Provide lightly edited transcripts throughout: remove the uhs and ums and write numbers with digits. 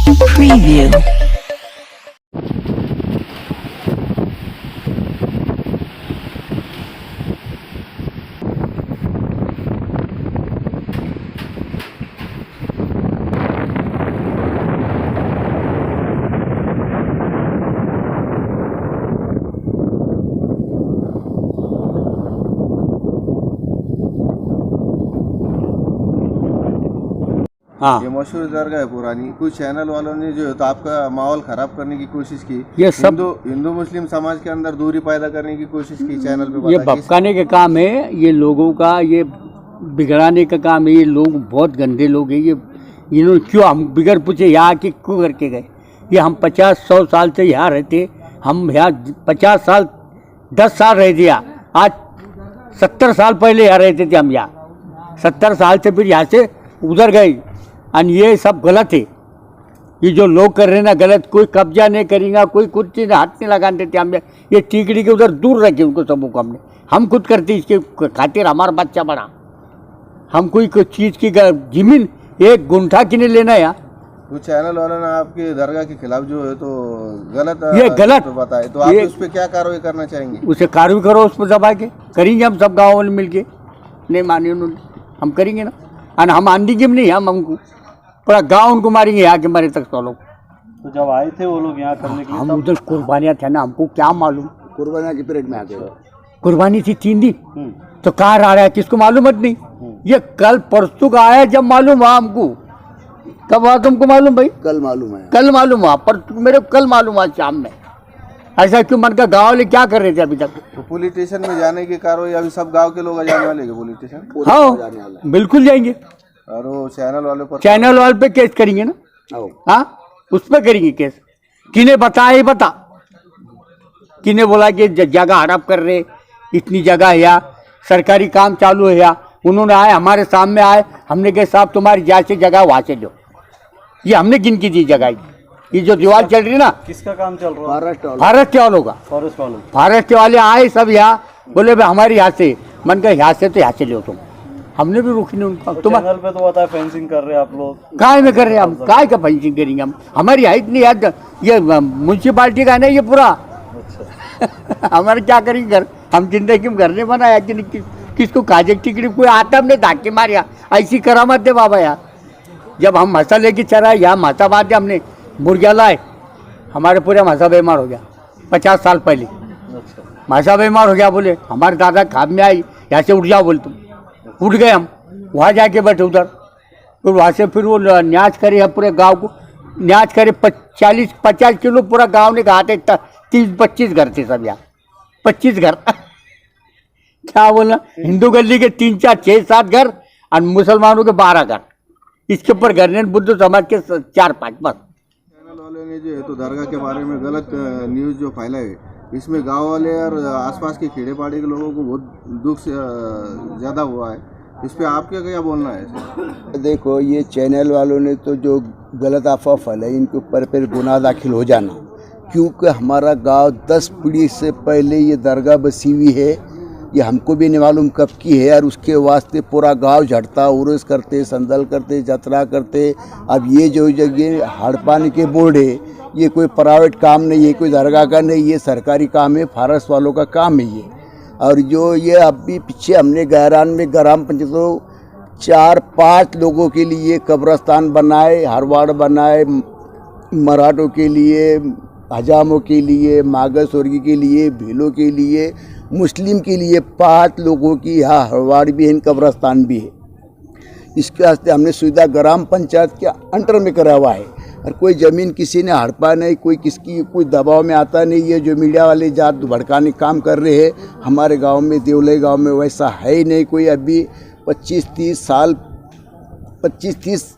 Preview. हाँ, ये मशहूर दरगाह है पुरानी। कुछ चैनल वालों ने जो है तो आपका माहौल खराब करने की कोशिश की। ये सब हिंदू मुस्लिम समाज के अंदर दूरी पैदा करने की कोशिश की चैनल पे। ये बता किस- भपकाने का काम है, ये लोगों का ये बिगड़ाने का काम है। ये लोग बहुत गंदे लोग हैं। ये इन्होंने क्यों हम बिगड़ पूछे यहाँ के क्यों करके गए? ये हम 50-100 साल से यहाँ रहते, हम यहाँ 50 साल 10 साल रह दिया। आज 70 साल पहले यहाँ रहते थे हम यहाँ। 70 साल से फिर यहाँ से उधर गए और ये सब गलत है। ये जो लोग कर रहे हैं ना गलत, कोई कब्जा नहीं करेगा, कोई कुछ चीज़ हाथ नहीं लगाने देते। हम ये टीकड़ी के उधर दूर रखे उनको सबों को। हम खुद करते इसके खातिर हमारा बच्चा बड़ा। हम कोई चीज़ की जमीन एक गुंठा की नहीं लेना यार। कुछ चैनल वालों ने आपके दरगाह के खिलाफ जो है तो गलत ये गलत तो बताए, तो आप उस पर क्या कार्रवाई करना चाहेंगे? उसे कार्रवाई करो, उस पर दबा के करेंगे हम सब गाँव वाले मिल के। नहीं माने उन्होंने, हम करेंगे ना। और हम आंधी की नहीं, हम हमको पूरा गांव उनको मारेंगे यहाँ के मरे तक तो लोग। तो जब आए थे वो लोग यहाँ करने के लिए हम उधर कुर्बानियाँ थे ना, हमको क्या मालूम। कुर्बानियाँ के पीरियड में आ गए। कुर्बानी थी 3 दिन, तो कहाँ आ रहा है किसको मालूम नहीं। ये कल परसों का आया जब मालूम हुआ हमको। कब हुआ तुमको मालूम भाई? कल मालूम है। कल मालूम हुआ, पर मेरे को कल मालूम हुआ शाम में। ऐसा क्यों? मन का गाँव वाले क्या कर रहे थे अभी तक? तो पुलिस स्टेशन में जाने की कार्रवाई अभी सब गांव के लोग जाने वाले हैं पुलिस स्टेशन, हाँ बिल्कुल जाएंगे। और वो चैनल वालों पर चैनल वाले पे केस करेंगे ना। हाँ, उस पर करेंगे केस। किने बताया ये बता, किने बोला कि जगह हड़प कर रहे, इतनी जगह है या सरकारी काम चालू है या? उन्होंने आए हमारे सामने आए, हमने कहा साहब तुम्हारी जैसे जगह वहाँ से लो। ये हमने गिनती दी जगह। ये जो दीवार चल रही ना, किसका काम चल रहा है? फॉरेस्ट वालों का। फॉरेस्ट वालों। फॉरेस्ट वाले आए सब यहाँ, बोले भाई हमारे यहाँ से। मन का यहाँ से तो यहाँ से लो तुम। हमने भी रोकी नहीं उनका। तो तुम चैनल पे तो बताया फेंसिंग कर रहे हैं आप लोग। काय में कर रहे हैं हम? काय का फेंसिंग करेंगे हम? हमारी हाइट नहीं याद। ये म्यूनसिपालिटी का है ना ये पूरा। हमारे क्या करेंगे घर? हम जिंदगी में घर नहीं बनाया कि नहीं, किसको काजे टिकड़ी कोई आता हमने धाके मारिया। ऐसी करामत दे बाबा यार। जब हम मसा लेके चला यहाँ माता बांधे हमने, मुर्गिया लाए, हमारे पूरे मसा बीमार हो गया 50 साल पहले। मसा बीमार हो गया, बोले हमारे दादा खाब में आई, यहाँ से उठ जाओ बोले तुम। उठ गए हम, वहाँ जाके बैठे उधर। फिर वहाँ से फिर वो न्याज करे पूरे गांव को। न्याज करे 40-50 किलो पूरा गांव ने कहा था। 30-25 घर थे सब यहाँ, 25 घर। क्या बोला? हिंदू गली के 3-4-6-7 घर और मुसलमानों के 12 घर। इसके ऊपर घर ने बुद्ध समाज के 4-5 बस। चैनल वाले ने जो है तो दरगाह के बारे में गलत न्यूज़ जो फैला है, इसमें गांव वाले और आसपास के खेड़े पाड़े के लोगों को बहुत दुख से ज़्यादा हुआ है। इस पे आपका क्या बोलना है? देखो, ये चैनल वालों ने तो जो गलत अफवाह फैलाई, इनके ऊपर फिर गुनाह दाखिल हो जाना। क्योंकि हमारा गांव 10 पीढ़ी से पहले ये दरगाह बसी हुई है। ये हमको भी नहीं मालूम कब की है। और उसके वास्ते पूरा गांव झड़ता, उर्स करते, संदल करते, जतरा करते। अब ये जो जगह हड़पाने के बोर्ड है, ये कोई प्राइवेट काम नहीं है, कोई दरगाह का नहीं, ये सरकारी काम है, फॉरेस्ट वालों का काम है ये। और जो ये अभी पीछे हमने गैरान में ग्राम पंचायत 4-5 लोगों के लिए कब्रस्तान बनाए, हरवाड़ बनाए, मराठों के लिए, हजामों के लिए, मागसवर्गी के लिए, भीलों के लिए, मुस्लिम के लिए 5 लोगों की यहाँ हरवाड़ भी है, कब्रस्तान भी है। इसके वास्ते हमने सुविधा ग्राम पंचायत के अंडर में करा हुआ है। और कोई ज़मीन किसी ने हड़पा नहीं, कोई किसकी कोई दबाव में आता नहीं। ये जो मीडिया वाले जात भड़काने काम कर रहे हैं, हमारे गांव में, देवलई गांव में वैसा है ही नहीं कोई। अभी 25-30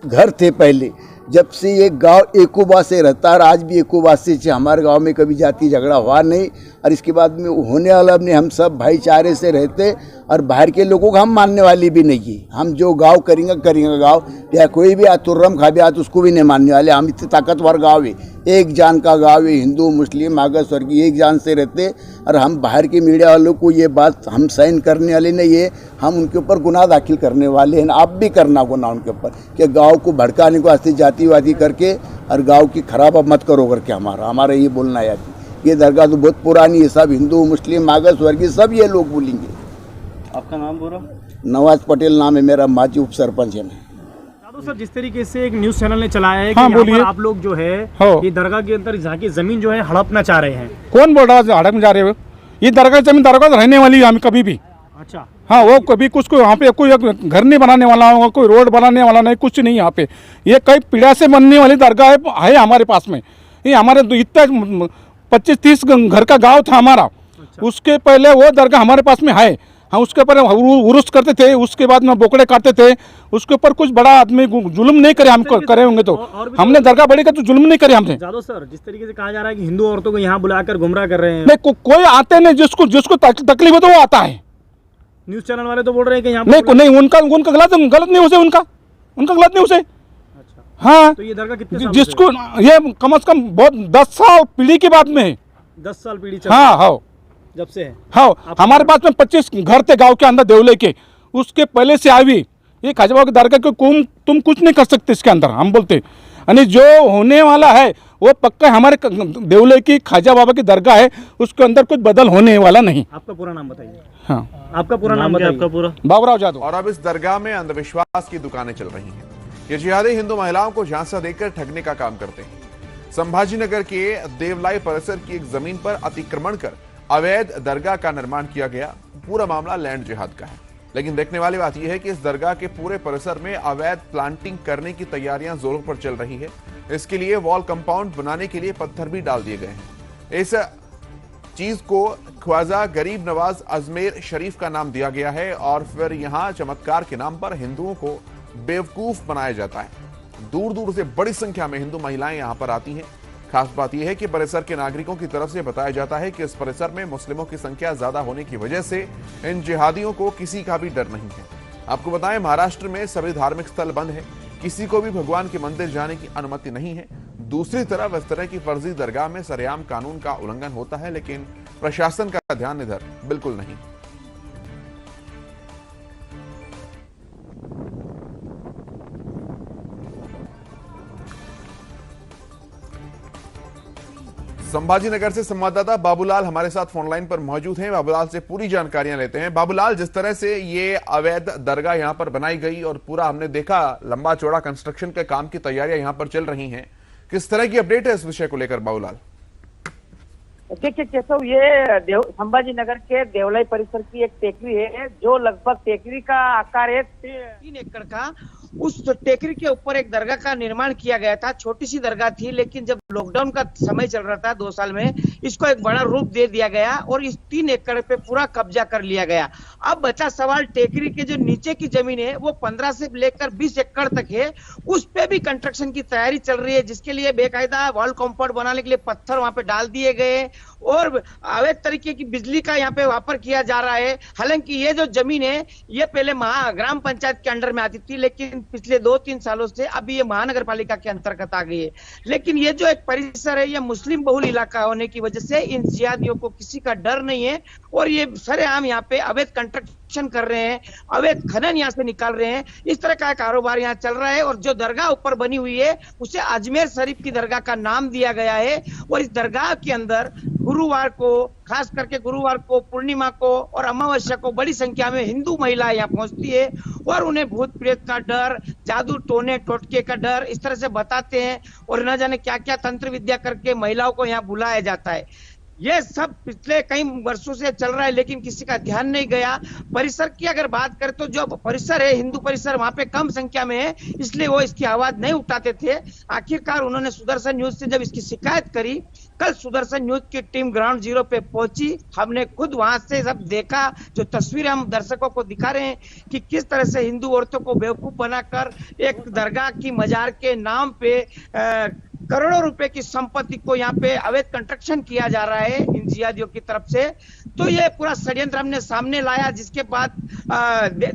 घर थे पहले, जब से ये गांव एकोबा से रहता है। आज भी एकोबा से हमारे गांव में कभी जाति झगड़ा हुआ नहीं। और इसके बाद में होने वाला अपने, हम सब भाईचारे से रहते। और बाहर के लोगों को हम मानने वाले भी नहीं है। हम जो गांव करेंगे गांव, या कोई भी तुर्रम खा भी तो उसको भी नहीं मानने वाले। हम इतने ताकतवर गांव है, एक जान का गांव है। हिंदू मुस्लिम आगे स्वर्गीय एक जान से रहते। और हम बाहर के मीडिया वालों को ये बात हम साइन करने वाले नहीं है। हम उनके ऊपर गुनाह दाखिल करने वाले हैं। आप भी करना गुनाह उनके ऊपर कि गाँव को भड़काने को वास्ते जातिवादी करके और गांव की खराब अब मत करो करके हमारा ये बोलना है। ये दरगाह तो बहुत पुरानी है, सब हिंदू मुस्लिम मागास वर्गीय सब ये लोग बोलेंगे। आपका नाम पूरा? नवाज पटेल नाम है मेरा, माजी उप सरपंच है मैं। तो सर, जिस तरीके से एक न्यूज चैनल ने चलाया है कि हाँ, यहाँ पर बोलिए। आप लोग जो है हाँ। ये दरगाह के अंदर जहाँ की जमीन जो है हड़पना चाह रहे हैं। कौन बोल रहा है हड़प में जा रहे हो? ये दरगाह जमीन दरगाह रहने वाली है हमें कभी भी। अच्छा, हाँ, वो कभी कुछ को यहाँ पे कोई घर नहीं बनाने वाला होगा, कोई रोड बनाने वाला नहीं, कुछ नहीं यहाँ पे। ये कई पीढ़ा से बनने वाली दरगाह है हमारे पास में। ये हमारे इतना 25-30 घर का गांव था हमारा। उसके पहले वो दरगाह हमारे पास में है। हाँ, उसके ऊपर उर्स करते थे, उसके बाद में बोकड़े काटते थे। उसके ऊपर कुछ बड़ा आदमी जुल्म नहीं करे, हमको करे होंगे तो हमने दरगाह बड़ी का तो जुल्म नहीं करे हमने। जादव सर, जिस तरीके से कहा जा रहा है कि हिंदू औरतों को यहाँ बुलाकर गुमराह कर रहे हैं। नहीं, कोई आते नहीं, जिसको तकलीफ है तो वो आता है। न्यूज चैनल वाले तो बोल रहे हैं कि यहाँ नहीं, उनका गलत नहीं उसे, उनका गलत नहीं उसे। अच्छा, हाँ, तो ये दरगाह कितने साल जिसको ये कम से कम बहुत 10 साल पीढ़ी की बात में है। 10 साल पीढ़ी चल हाँ हाँ जब से है। हाँ, हमारे पास में 25 घर थे गांव के अंदर देवले के, उसके पहले से आई। ये खाजा बाबा की दरगाह को तुम कुछ नहीं कर सकते इसके अंदर, हम बोलते। यानी जो होने वाला है वो पक्का हमारे देवले की खाजा बाबा की दरगाह है, उसके अंदर कुछ बदल होने वाला नहीं। आपका पूरा नाम बताइए। हाँ, आपका पूरा नाम बताइए। आपका पूरा? बाबूराव जादव। और अब इस दरगाह में अंधविश्वास की दुकानें चल रही हैं। ये जिहादी हिंदू महिलाओं को झांसा देकर ठगने का काम करते हैं। संभाजीनगर के देवलाई परिसर की एक जमीन पर अतिक्रमण कर अवैध दरगाह का निर्माण किया गया। पूरा मामला लैंड जिहाद का है। लेकिन देखने वाली बात यह है कि इस दरगाह के पूरे परिसर में अवैध प्लांटिंग करने की तैयारियां जोरों पर चल रही है। इसके लिए वॉल कंपाउंड बनाने के लिए पत्थर भी डाल दिए गए हैं। इस चीज को ख्वाजा गरीब नवाज अजमेर शरीफ का नाम दिया गया है और फिर यहां चमत्कार के नाम पर हिंदुओं को बेवकूफ बनाया जाता है। दूर दूर से बड़ी संख्या में हिंदू महिलाएं यहां पर आती हैं। खास बात यह है कि परिसर के नागरिकों की तरफ से बताया जाता है कि इस परिसर में मुस्लिमों की संख्या ज्यादा होने की वजह से इन जिहादियों को किसी का भी डर नहीं है। आपको बताएं, महाराष्ट्र में सभी धार्मिक स्थल बंद है, किसी को भी भगवान के मंदिर जाने की अनुमति नहीं है। दूसरी तरफ इस तरह की फर्जी दरगाह में सरेआम कानून का उल्लंघन होता है, लेकिन प्रशासन का ध्यान इधर बिल्कुल नहीं। संभाजीनगर से संवाददाता बाबूलाल हमारे साथ फोन लाइन पर मौजूद हैं। बाबूलाल से पूरी जानकारियां लेते हैं। बाबूलाल, जिस तरह से ये अवैध दरगाह यहां पर बनाई गई और पूरा हमने देखा लंबा चौड़ा कंस्ट्रक्शन के काम की तैयारियां यहां पर चल रही हैं, किस तरह की अपडेट है इस विषय को लेकर बाबूलाल? देखिए केशव, ये संभाजीनगर के देवलाई परिसर की एक टेकरी है जो लगभग टेकरी का आकार है 3 एकड़ का। उस टेकरी के ऊपर एक दरगाह का निर्माण किया गया था। छोटी सी दरगाह थी, लेकिन जब लॉकडाउन का समय चल रहा था 2 साल में, इसको एक बड़ा रूप दे दिया गया और इस 3 एकड़ पे पूरा कब्जा कर लिया गया। अब बचा सवाल, टेकरी के जो नीचे की जमीन है वो 15 से लेकर 20 एकड़ तक है। उस पे भी कंस्ट्रक्शन की तैयारी चल रही है, जिसके लिए बेकायदा वॉल कॉम्पाउंड बनाने के लिए पत्थर वहां पे डाल दिए गए और अवैध तरीके की बिजली का यहाँ पे वापर किया जा रहा है। हालांकि ये जो जमीन है ये पहले ग्राम पंचायत के अंडर में आती थी, लेकिन पिछले 2-3 सालों से अभी ये महानगर पालिका के अंतर्गत आ गई है। लेकिन ये जो एक परिसर है ये मुस्लिम बहुल इलाका होने की वजह से इन जिहादियों को किसी का डर नहीं है और ये सरेआम यहाँ पे अवैध कंस्ट्रक्शन कर रहे हैं, अवैध खनन यहाँ से निकाल रहे हैं। इस तरह का कारोबार यहाँ चल रहा है और जो दरगाह ऊपर बनी हुई है उसे अजमेर शरीफ की दरगाह का नाम दिया गया है। और इस दरगाह के अंदर गुरुवार को, खास करके गुरुवार को, पूर्णिमा को और अमावस्या को बड़ी संख्या में हिंदू महिलाएं यहाँ पहुंचती है और उन्हें भूत प्रेत का डर, जादू टोने टोटके का डर इस तरह से बताते हैं और न जाने क्या क्या तंत्र विद्या करके महिलाओं को यहाँ बुलाया जाता है। ये सब पिछले कई वर्षों से चल रहा है, लेकिन किसी का ध्यान नहीं गया। परिसर की अगर बात करें तो जो परिसर है हिंदू परिसर वहां पे कम संख्या में है, इसलिए वो इसकी आवाज नहीं उठाते थे। आखिरकार उन्होंने सुदर्शन न्यूज से जब इसकी शिकायत करी, कल सुदर्शन न्यूज की टीम ग्राउंड जीरो पे पहुंची। हमने खुद वहां से सब देखा, जो तस्वीरें हम दर्शकों को दिखा रहे हैं कि किस तरह से हिंदू औरतों को बेवकूफ बनाकर एक दरगाह की मजार के नाम पे करोड़ों रुपए की संपत्ति को यहाँ पे अवैध कंस्ट्रक्शन किया जा रहा है इन जिहादियों की तरफ से। तो ये पूरा षड्यंत्र हमने सामने लाया, जिसके बाद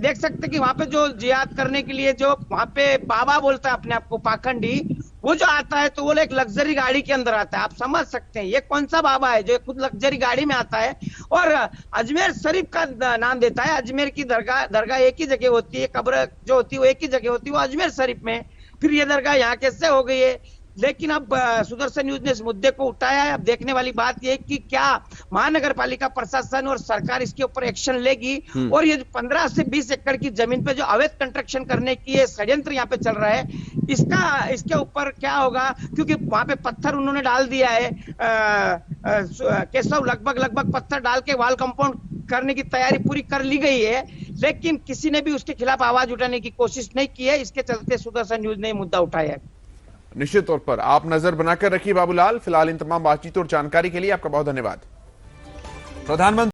देख सकते कि वहां पे जो जिहाद करने के लिए जो वहां पे बाबा बोलता है अपने आप को पाखंडी, वो जो आता है तो वो एक लग्जरी गाड़ी के अंदर आता है। आप समझ सकते हैं ये कौन सा बाबा है जो खुद लग्जरी गाड़ी में आता है और अजमेर शरीफ का नाम देता है। अजमेर की दरगाह एक ही जगह होती है, कब्र जो होती है वो एक ही जगह होती है, वो अजमेर शरीफ में। फिर ये दरगाह यहाँ कैसे हो गई है? लेकिन अब सुदर्शन न्यूज ने इस मुद्दे को उठाया है। अब देखने वाली बात यह है कि क्या महानगर पालिका प्रशासन और सरकार इसके ऊपर एक्शन लेगी और ये 15 से 20 एकड़ की जमीन पे जो अवैध कंस्ट्रक्शन करने की ये षड्यंत्र यहाँ पे चल रहा है, इसके ऊपर क्या होगा, क्योंकि वहां पे पत्थर उन्होंने डाल दिया है। केशव लगभग पत्थर डाल के वॉल कंपाउंड करने की तैयारी पूरी कर ली गई है, लेकिन किसी ने भी उसके खिलाफ आवाज उठाने की कोशिश नहीं की है। इसके चलते सुदर्शन न्यूज ने मुद्दा उठाया है। निश्चित तौर पर आप नजर बनाकर रखिए बाबूलाल। फिलहाल इन तमाम बातचीत और जानकारी के लिए आपका बहुत धन्यवाद। प्रधानमंत्री